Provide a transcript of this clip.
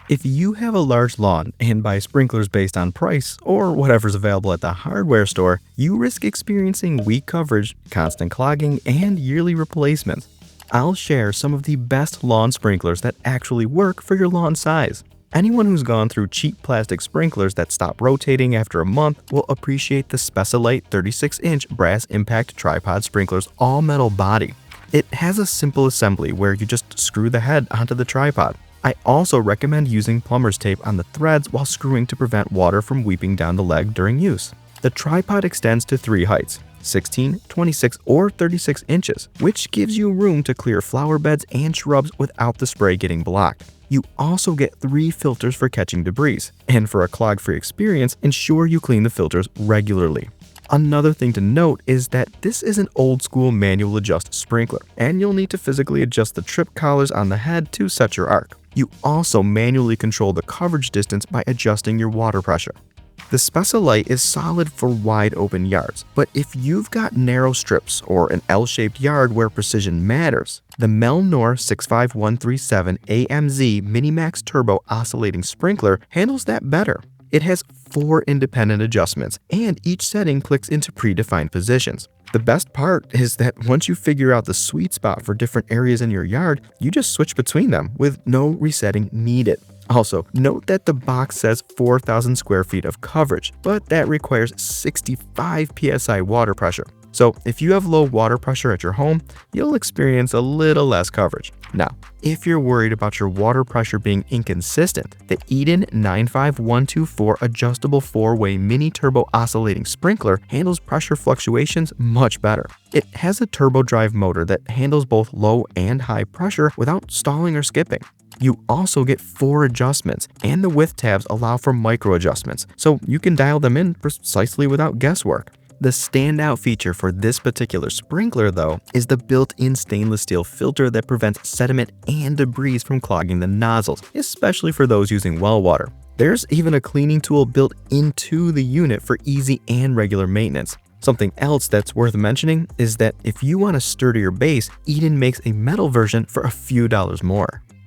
If you have a large lawn and buy sprinklers based on price or whatever's available at the hardware store, you risk experiencing weak coverage, constant clogging, and yearly replacements. I'll share some of the best lawn sprinklers that actually work for your lawn size. Anyone who's gone through cheap plastic sprinklers that stop rotating after a month will appreciate the Specialite 36-inch brass impact tripod sprinkler's all-metal body. It has a simple assembly where you just screw the head onto the tripod. I also recommend using plumber's tape on the threads while screwing to prevent water from weeping down the leg during use. The tripod extends to 3 heights: 16, 26, or 36 inches, which gives you room to clear flower beds and shrubs without the spray getting blocked. You also get 3 filters for catching debris, and for a clog-free experience, ensure you clean the filters regularly. Another thing to note is that this is an old-school manual adjust sprinkler, and you'll need to physically adjust the trip collars on the head to set your arc. You also manually control the coverage distance by adjusting your water pressure. The Specialite is solid for wide open yards, but if you've got narrow strips or an L-shaped yard where precision matters, the Melnor 65137 AMZ Minimax Turbo Oscillating Sprinkler handles that better. It has 4 independent adjustments, and each setting clicks into predefined positions. The best part is that once you figure out the sweet spot for different areas in your yard, you just switch between them with no resetting needed. Also, note that the box says 4,000 square feet of coverage, but that requires 65 psi water pressure. So if you have low water pressure at your home, you'll experience a little less coverage. Now, if you're worried about your water pressure being inconsistent, the Eden 95124 adjustable 4-way mini turbo oscillating sprinkler handles pressure fluctuations much better. It has a turbo drive motor that handles both low and high pressure without stalling or skipping. You also get 4 adjustments, and the width tabs allow for micro adjustments, so you can dial them in precisely without guesswork. The standout feature for this particular sprinkler, though, is the built-in stainless steel filter that prevents sediment and debris from clogging the nozzles, especially for those using well water. There's even a cleaning tool built into the unit for easy and regular maintenance. Something else that's worth mentioning is that if you want a sturdier base, Eden makes a metal version for a few dollars more.